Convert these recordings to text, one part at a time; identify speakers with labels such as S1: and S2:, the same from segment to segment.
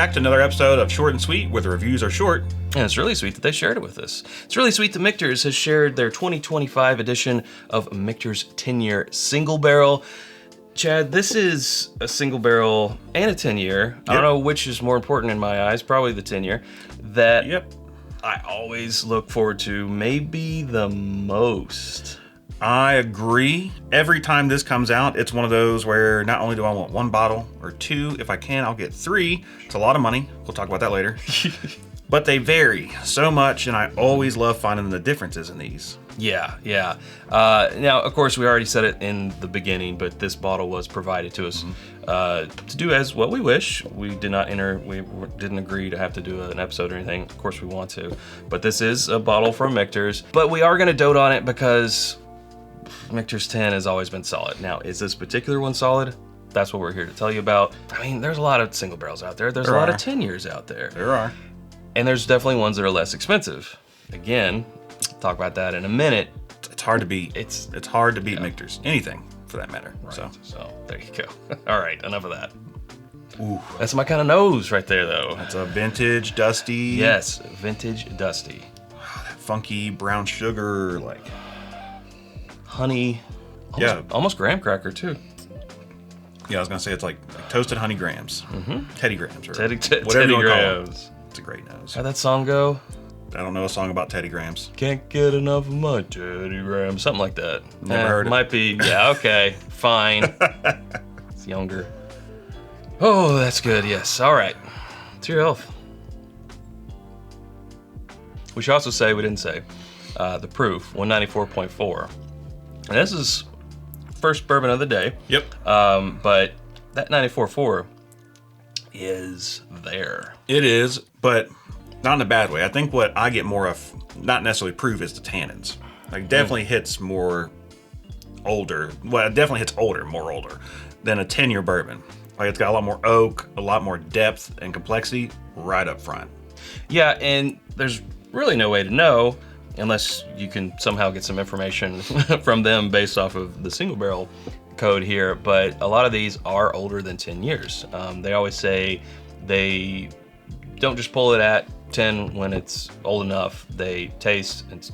S1: back to another episode of Short and Sweet, where the reviews are short.
S2: And it's really sweet that they shared it with us. It's really sweet that Michter's has shared their 2025 edition of Michter's 10-year Single Barrel. Chad, this is a single barrel and a 10-year. I don't know which is more important in my eyes, probably the 10-year, that I always look forward to maybe the most.
S1: I agree. Every time this comes out, it's one of those where not only do I want one bottle or two, if I can, I'll get three. It's a lot of money. We'll talk about that later. But they vary so much, and I always love finding the differences in these.
S2: Yeah. Now, of course, we already said it in the beginning, but this bottle was provided to us to do as what we wish. We did not we didn't agree to have to do an episode or anything. Of course, we want to. But this is a bottle from Michter's. But we are going to dote on it because Michter's 10 has always been solid. Now, is this particular one solid? That's what we're here to tell you about. I mean, there's a lot of single barrels out there. There's a lot of 10 years out there.
S1: There are.
S2: And there's definitely ones that are less expensive. Again, talk about that in a minute.
S1: It's hard to beat. It's hard to beat Michter's. Anything, for that matter.
S2: Right. So there you go. All right, enough of that.
S1: Ooh.
S2: That's my kind of nose right there, though.
S1: It's a vintage, dusty.
S2: Yes, vintage, dusty.
S1: That funky brown sugar, like
S2: honey. Almost graham cracker, too.
S1: Yeah, I was going to say it's like toasted honey grams. Teddy grams. Or
S2: Teddy
S1: whatever you want to call
S2: grams.
S1: it. It's a great nose.
S2: How'd that song go?
S1: I don't know a song about Teddy grams.
S2: Can't get enough of my Teddy grams. Something like that.
S1: Never heard it.
S2: Might be. Yeah, okay. Fine. It's younger. Oh, that's good. Yes. All right. To your health. We should also say, we didn't say, the proof, 194.4. And this is first bourbon of the day.
S1: Yep.
S2: But that 94.4 is there.
S1: It is, but not in a bad way. I think what I get more of, not necessarily proof, is the tannins. Like, definitely hits more older. Well, it definitely hits more older than a 10-year bourbon. Like, it's got a lot more oak, a lot more depth and complexity right up front.
S2: Yeah, and there's really no way to know unless you can somehow get some information from them based off of the single barrel code here. But a lot of these are older than 10 years. They always say they don't just pull it at 10 when it's old enough. They taste and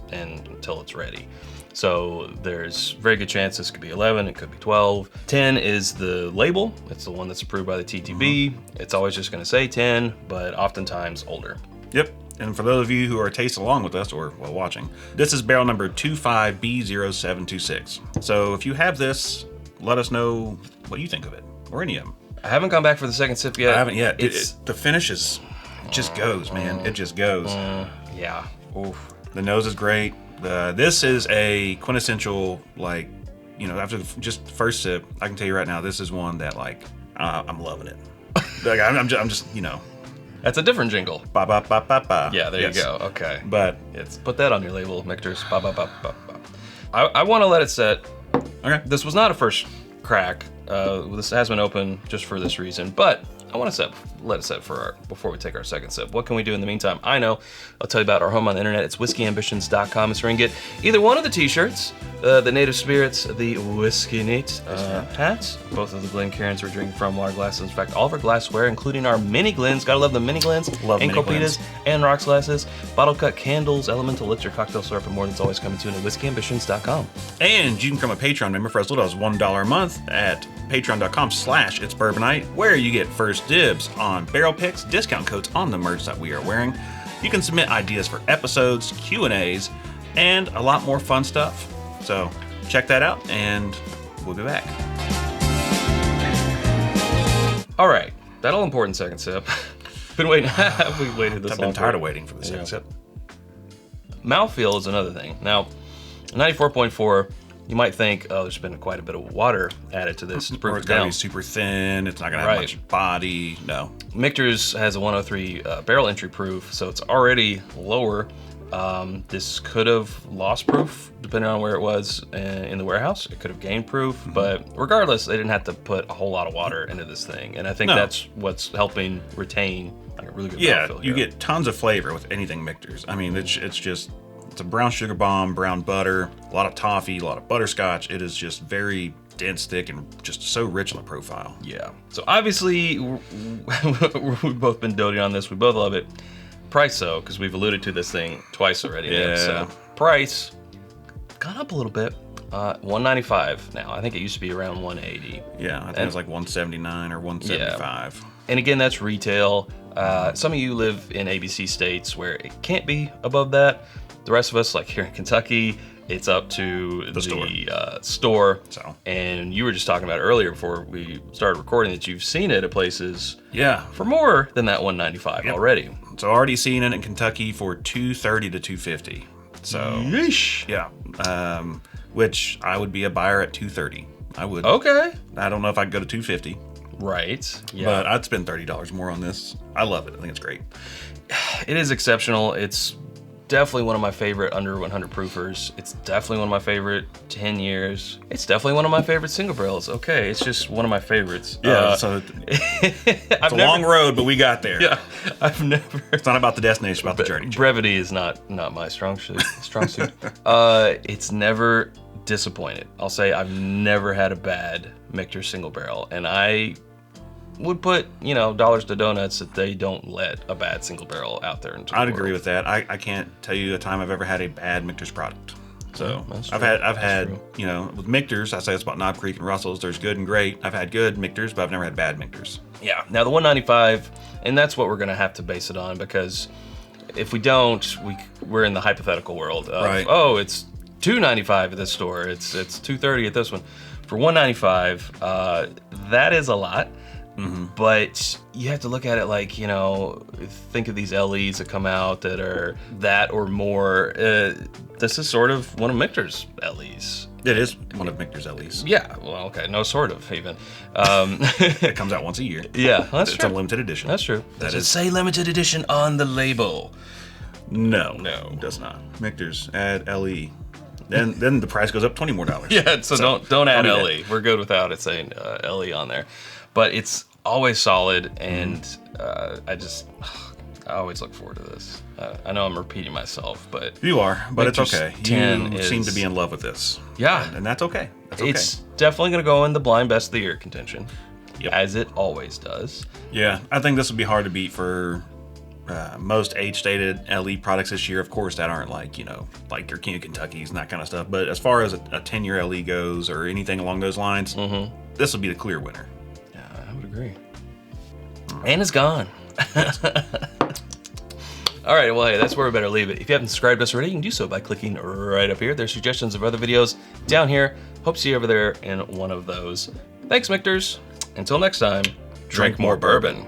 S2: until it's ready. So there's very good chance this could be 11, it could be 12. 10 is the label. It's the one that's approved by the TTB. It's always just going to say 10, but oftentimes older.
S1: Yep. And for those of you who are tasting along with us or watching, this is barrel number 25B0726. So if you have this, let us know what you think of it, or any of them.
S2: I haven't gone back for the second sip yet.
S1: I haven't yet. The finish is, it just goes, man. It just goes.
S2: Yeah. Oof.
S1: The nose is great. This is a quintessential, like, after just the first sip, I can tell you right now, this is one that, like, I'm loving it. Like, I'm just.
S2: That's a different jingle.
S1: Ba ba ba ba ba.
S2: Yeah, there you go. Okay.
S1: But
S2: put that on your label, Michter's. Ba ba ba ba ba. I want to let it set.
S1: Okay.
S2: This was not a first crack. This has been open just for this reason, but I want to let it set before we take our second sip. What can we do in the meantime? I know. I'll tell you about our home on the internet. It's whiskyambitions.com. It's where you can get either one of the t-shirts, the Native Spirits, the Whisky Neat hats. Both of the Glencairns we're drinking from, water glasses. In fact, all of our glassware, including our mini Glens. Gotta love the mini Glens.
S1: Love
S2: and
S1: mini
S2: Copitas and rocks glasses. Bottle cut candles, elemental elixir, cocktail syrup, and more that's always coming to you at whiskyambitions.com.
S1: And you can become a Patreon member for as little as $1 a month at patreon.com/itsbourbonnight, where you get first dibs on barrel picks, discount codes on the merch that we are wearing. You can submit ideas for episodes, Q&As, and a lot more fun stuff. So check that out, and we'll be back.
S2: All right, that all important second sip. Been waiting. Have we waited this long?
S1: I've been tired of waiting for the second sip.
S2: Mouthfeel is another thing. Now, 94.4. You might think, oh, there's been quite a bit of water added to this.
S1: Or it's going to be super thin. It's not going to have much body. No.
S2: Michter's has a 103 barrel entry proof, so it's already lower. This could have lost proof depending on where it was in the warehouse. It could have gained proof, but regardless, they didn't have to put a whole lot of water into this thing. And I think that's what's helping retain like a really good mouthfeel
S1: you
S2: here.
S1: get tons of flavor with anything Michter's. I mean, it's a brown sugar bomb, brown butter, a lot of toffee, a lot of butterscotch. It is just very dense, thick, and just so rich on the profile.
S2: Yeah. So obviously, we've both been doting on this. We both love it. Price, though, because we've alluded to this thing twice already.
S1: Yeah.
S2: So price gone up a little bit. $195 now. I think it used to be around $180.
S1: Yeah, I think it was like $179 or $175.
S2: Yeah. And again, that's retail. Some of you live in ABC states where it can't be above that. The rest of us, like here in Kentucky, it's up to the store.
S1: So.
S2: And you were just talking about earlier before we started recording that you've seen it at places
S1: for
S2: more than that $195 already.
S1: So already seen it in Kentucky for $230 to $250. So
S2: yeesh.
S1: Yeah. Which I would be a buyer at $230. I would.
S2: Okay.
S1: I don't know if I could go to $250.
S2: Right. Yeah.
S1: But I'd spend $30 more on this. I love it. I think it's great.
S2: It is exceptional. It's definitely one of my favorite under 100 proofers. It's definitely one of my favorite 10 years. It's definitely one of my favorite single barrels. Okay, it's just one of my favorites.
S1: Yeah, so it's a long road, but we got there.
S2: Yeah, I've never.
S1: It's not about the destination, it's about the journey.
S2: Brevity is not my strong suit. It's never disappointed. I'll say I've never had a bad Michter single barrel, and I would put, dollars to donuts that they don't let a bad single barrel out there into the
S1: I'd
S2: world.
S1: agree with that. I can't tell you a time I've ever had a bad Michter's product. So
S2: I've
S1: had with Michters, I say it's about Knob Creek and Russell's. There's good and great. I've had good Michters, but I've never had bad Michters.
S2: Yeah. Now the 195, and that's what we're gonna have to base it on, because if we don't, we're in the hypothetical world of,
S1: right.
S2: Oh, it's $295 at this store. It's $230 at this one. For $195, that is a lot. Mm-hmm. But you have to look at it like, think of these LEs that come out that are that or more. This is sort of one of Michter's LEs.
S1: It is one of Michter's LEs.
S2: Yeah, well, okay, no, sort of, even.
S1: It comes out once a year.
S2: Yeah, that's
S1: It's
S2: true.
S1: a limited edition.
S2: That's true. Does it say limited edition on the label?
S1: No, it does not. Michter's add LE. Then the price goes up $20 more.
S2: Yeah, so don't add LE. We're good without it saying LE on there. But it's always solid, and I always look forward to this. I know I'm repeating myself, but
S1: you are, but it's okay.
S2: 10
S1: you seem to be in love with this.
S2: Yeah,
S1: and that's okay. That's okay.
S2: It's definitely going to go in the blind best of the year contention,
S1: yep.
S2: as it always does.
S1: Yeah, I think this would be hard to beat for most age-stated LE products this year. Of course, that aren't like your King of Kentucky's and that kind of stuff. But as far as a 10-year LE goes, or anything along those lines, this will be the clear winner.
S2: I would agree. And it's gone.
S1: Yes.
S2: All right, well, hey, that's where we better leave it. If you haven't subscribed to us already, you can do so by clicking right up here. There's suggestions of other videos down here. Hope to see you over there in one of those. Thanks, Michters. Until next time, drink more bourbon.